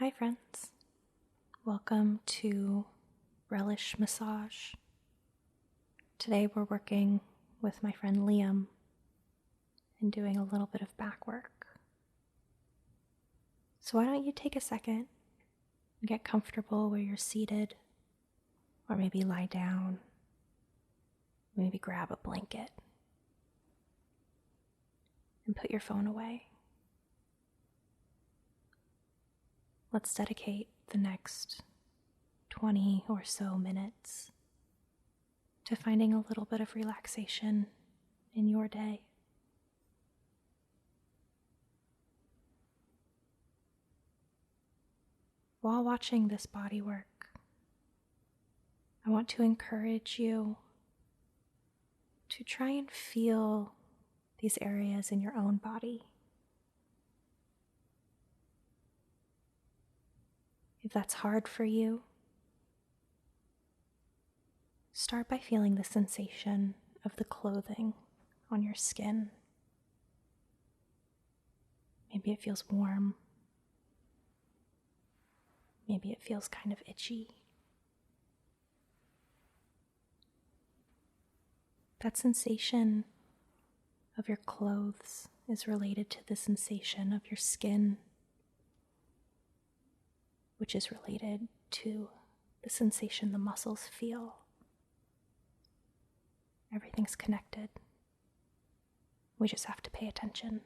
Hi friends, welcome to Relish Massage. Today we're working with my friend Liam and doing a little bit of back work. So why don't you take a second and get comfortable where you're seated, or maybe lie down, maybe grab a blanket and put your phone away. Let's dedicate the next 20 or so minutes to finding a little bit of relaxation in your day. While watching this body work, I want to encourage you to try and feel these areas in your own body. If that's hard for you, start by feeling the sensation of the clothing on your skin. Maybe it feels warm. Maybe it feels kind of itchy. That sensation of your clothes is related to the sensation of your skin, which is related to the sensation the muscles feel. Everything's connected. We just have to pay attention.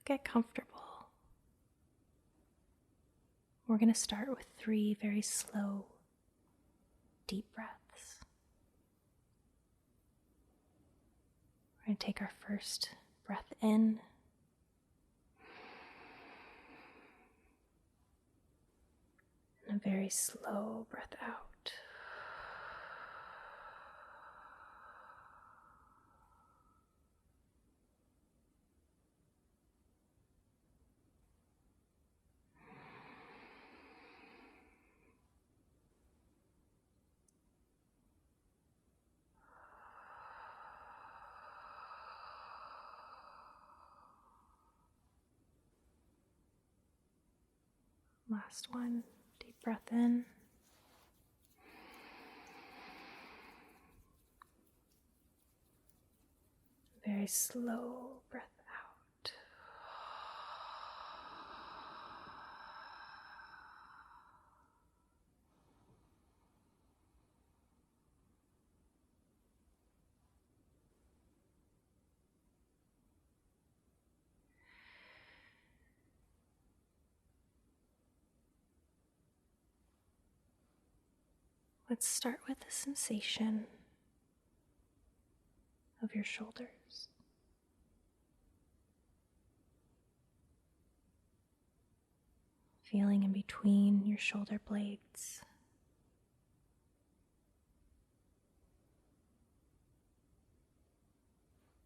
Get comfortable. We're going to start with 3 very slow, deep breaths. We're going to take our first breath in. And a very slow breath out. Last one, deep breath in. Very slow breath out. Let's start with the sensation of your shoulders. Feeling in between your shoulder blades.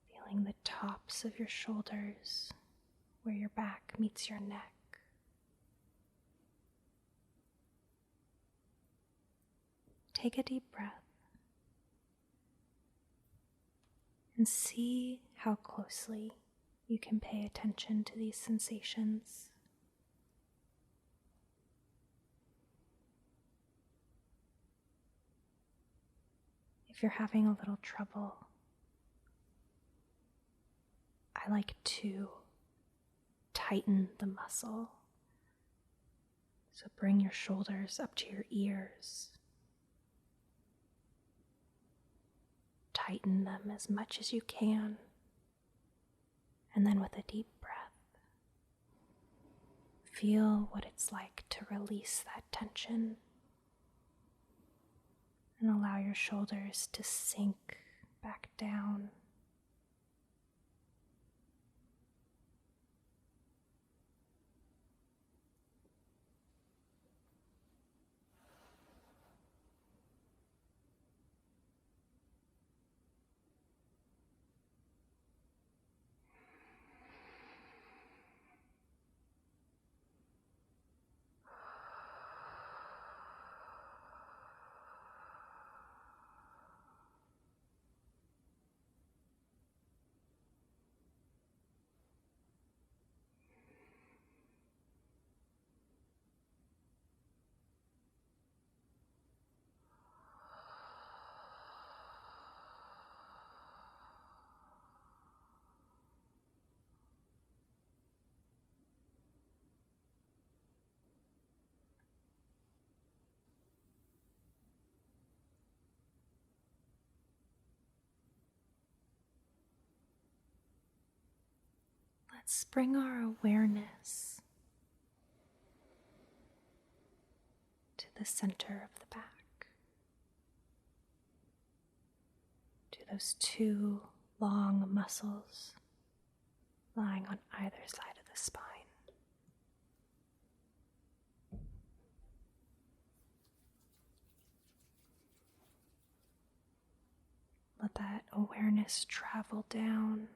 Feeling the tops of your shoulders where your back meets your neck. Take a deep breath and see how closely you can pay attention to these sensations. If you're having a little trouble, I like to tighten the muscle. So bring your shoulders up to your ears. Tighten them as much as you can. And then with a deep breath, feel what it's like to release that tension. And allow your shoulders to sink back down. Let's bring our awareness to the center of the back, to those two long muscles lying on either side of the spine. Let that awareness travel down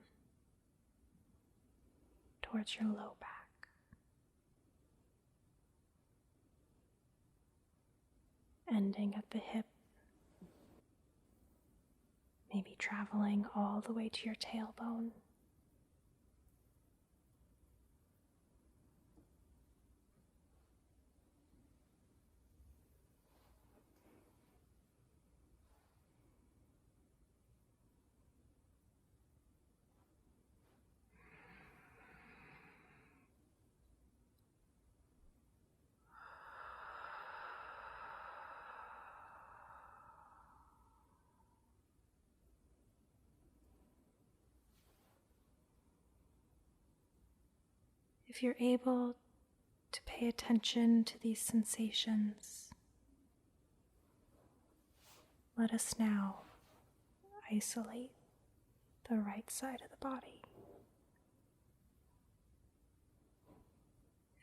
towards your low back, ending at the hip, maybe traveling all the way to your tailbone. If you're able to pay attention to these sensations, let us now isolate the right side of the body.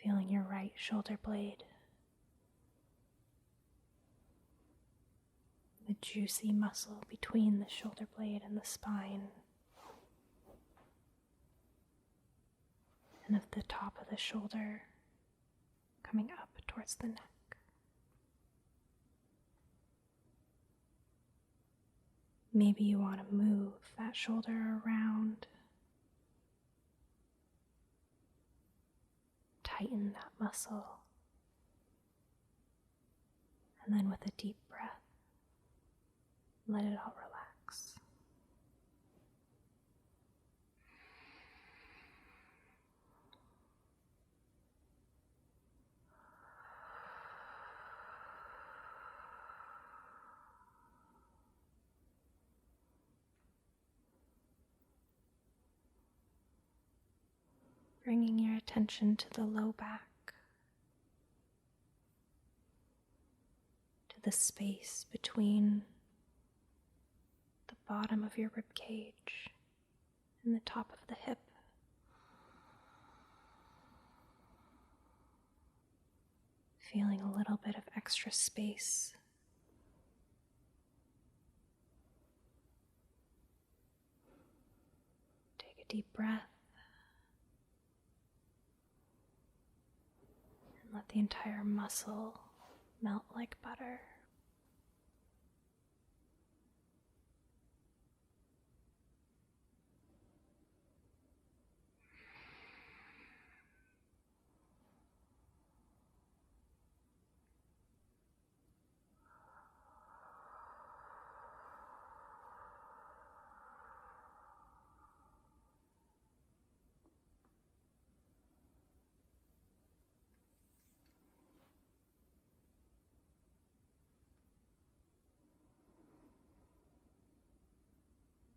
Feeling your right shoulder blade, the juicy muscle between the shoulder blade and the spine, and of the top of the shoulder coming up towards the neck. Maybe you want to move that shoulder around, tighten that muscle, and then with a deep breath, let it all relax. Bringing your attention to the low back, to the space between the bottom of your rib cage and the top of the hip. Feeling a little bit of extra space. Take a deep breath. Let the entire muscle melt like butter.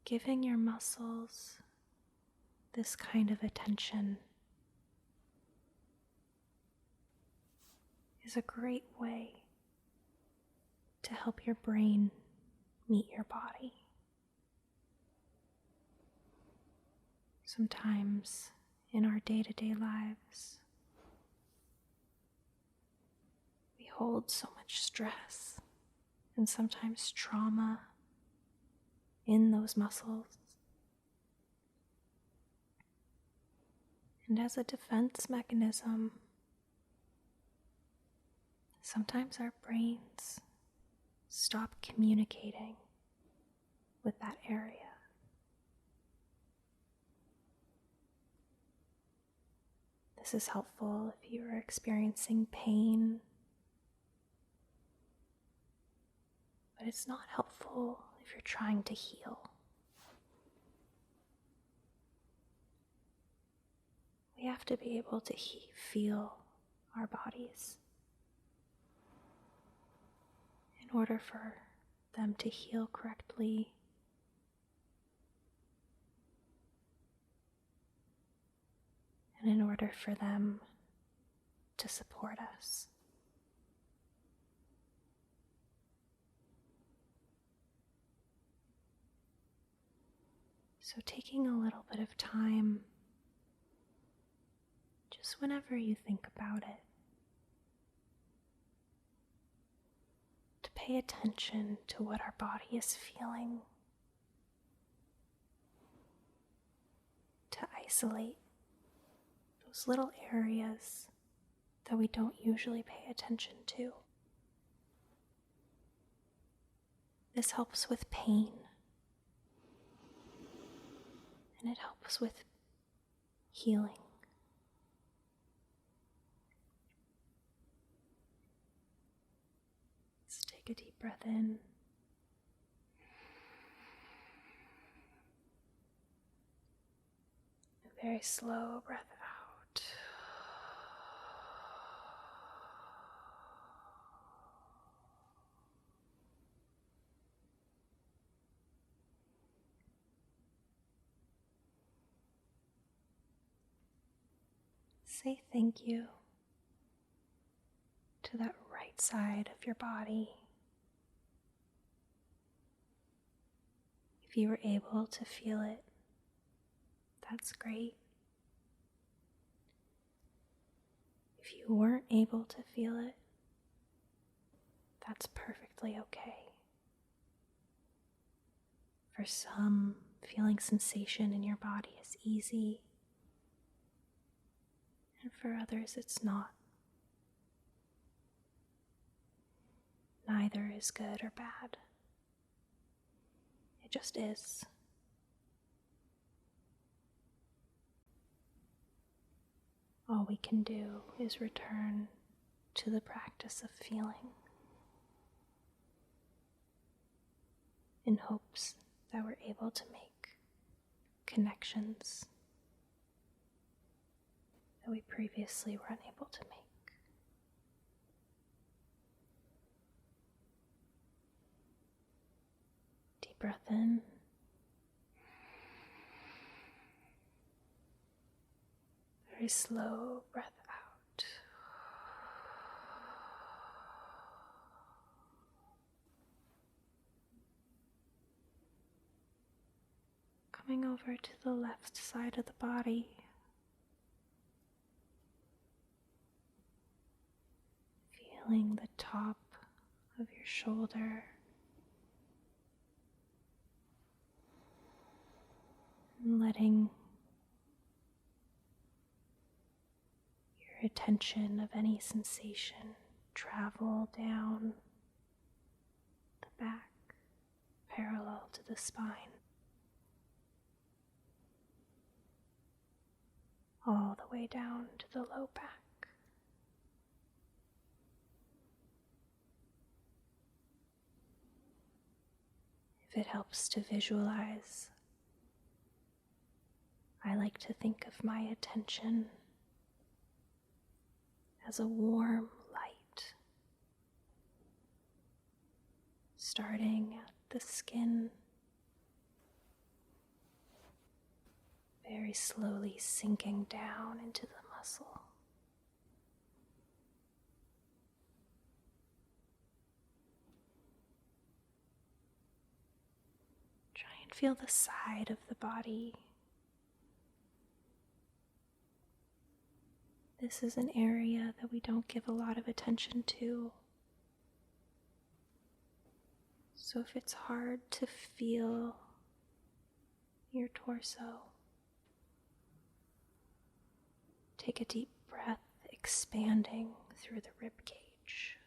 Giving your muscles this kind of attention is a great way to help your brain meet your body. Sometimes in our day-to-day lives, we hold so much stress and sometimes trauma in those muscles. And as a defense mechanism, sometimes our brains stop communicating with that area. This is helpful if you are experiencing pain, but it's not helpful if you're trying to heal. We have to be able to feel our bodies in order for them to heal correctly. and in order for them to support us. So taking a little bit of time, just whenever you think about it, to pay attention to what our body is feeling, to isolate those little areas that we don't usually pay attention to. This helps with pain, and it helps with healing. Let's take a deep breath in. A very slow breath out. Say thank you to that right side of your body. If you were able to feel it, that's great. If you weren't able to feel it, that's perfectly okay. For some, feeling sensation in your body is easy, and for others it's not. Neither is good or bad. It just is. All we can do is return to the practice of feeling in hopes that we're able to make connections that we previously were unable to make. Deep breath in. Very slow breath out. Coming over to the left side of the body. Feeling the top of your shoulder. And letting your attention of any sensation travel down the back, parallel to the spine, all the way down to the low back. If it helps to visualize, I like to think of my attention as a warm light, starting at the skin, very slowly sinking down into the muscle. Try and feel the side of the body. This is an area that we don't give a lot of attention to. So if it's hard to feel your torso, take a deep breath, expanding through the rib cage.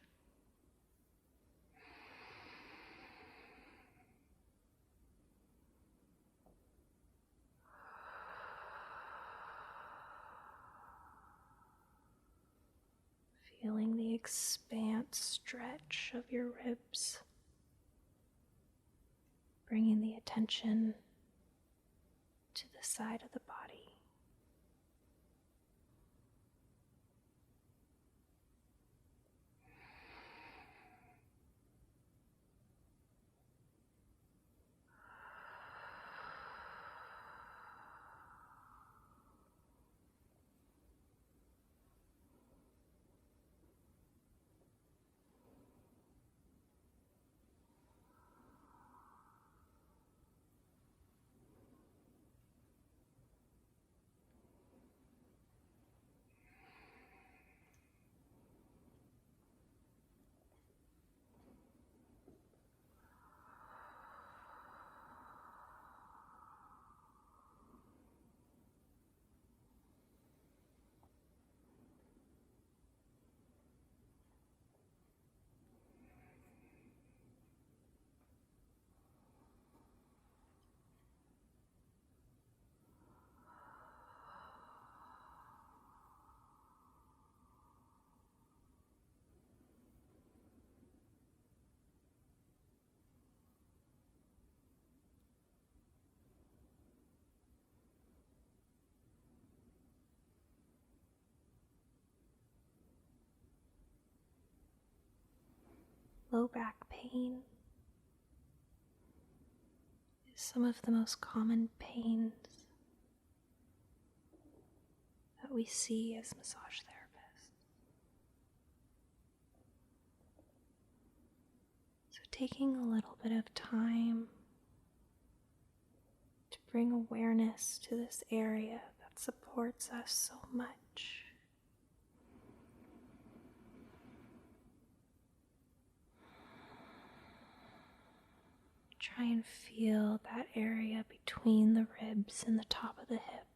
Feeling the expanse stretch of your ribs, bringing the attention to the side of the body. low back pain is some of the most common pains that we see as massage therapists. So taking a little bit of time to bring awareness to this area that supports us so much. Try and feel that area between the ribs and the top of the hip.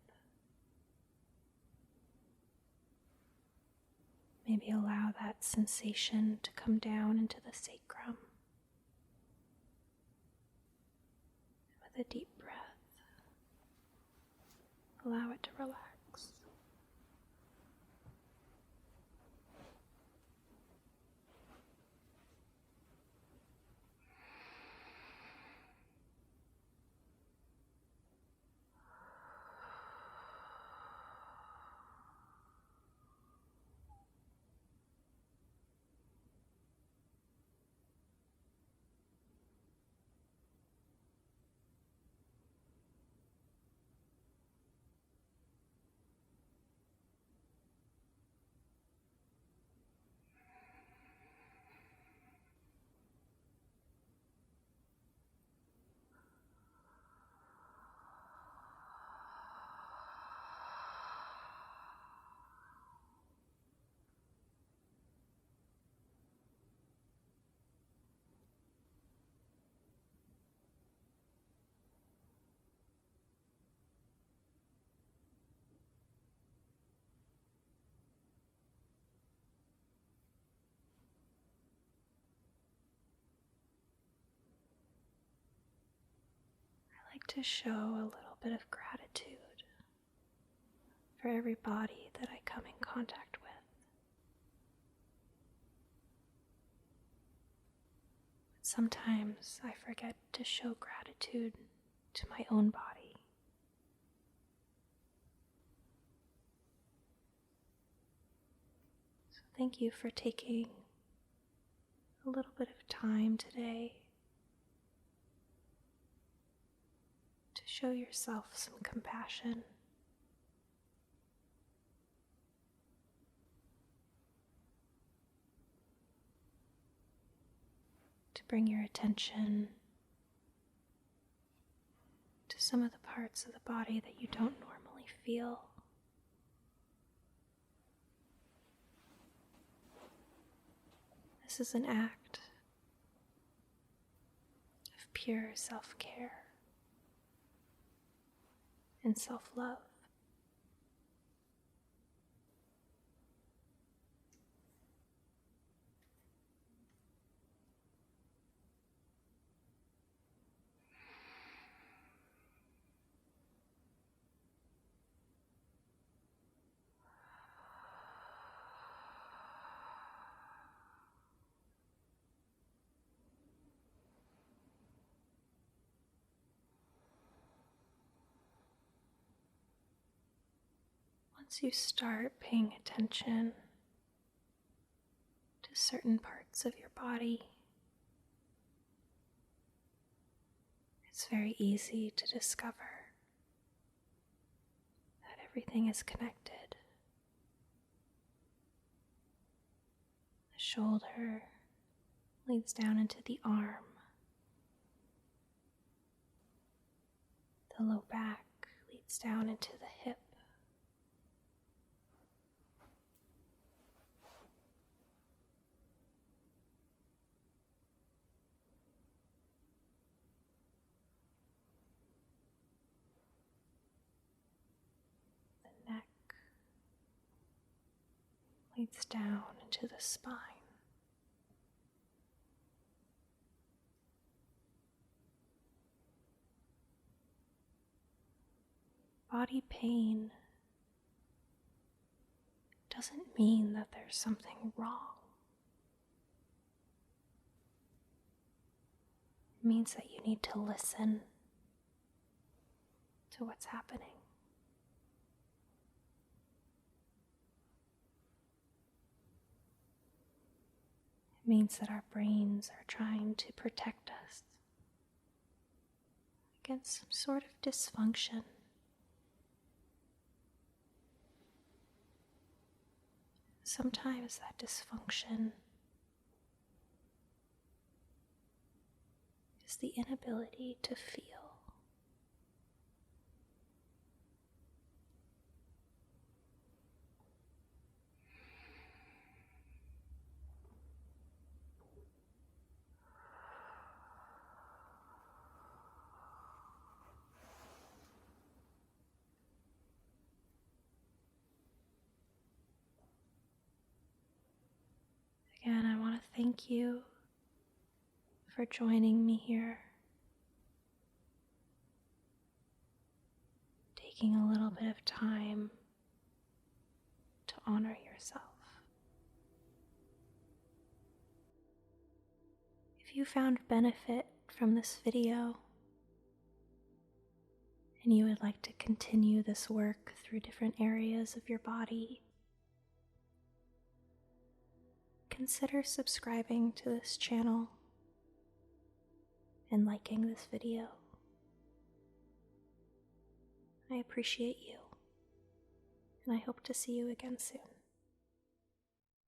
Maybe allow that sensation to come down into the sacrum. With a deep breath, allow it to relax. I like to show a little bit of gratitude for every body that I come in contact with. But sometimes I forget to show gratitude to my own body. So thank you for taking a little bit of time today to show yourself some compassion. To bring your attention to some of the parts of the body that you don't normally feel. This is an act of pure self-care and self-love. Once you start paying attention to certain parts of your body, it's very easy to discover that everything is connected. The shoulder leads down into the arm. The low back leads down into the hip. The neck leads down into the spine. Body pain doesn't mean that there's something wrong. It means that you need to listen to what's happening. It means that our brains are trying to protect us against some sort of dysfunction. Sometimes that dysfunction is the inability to feel. Again, I want to thank you for joining me here, taking a little bit of time to honor yourself. If you found benefit from this video and you would like to continue this work through different areas of your body, consider subscribing to this channel and liking this video. I appreciate you, and I hope to see you again soon.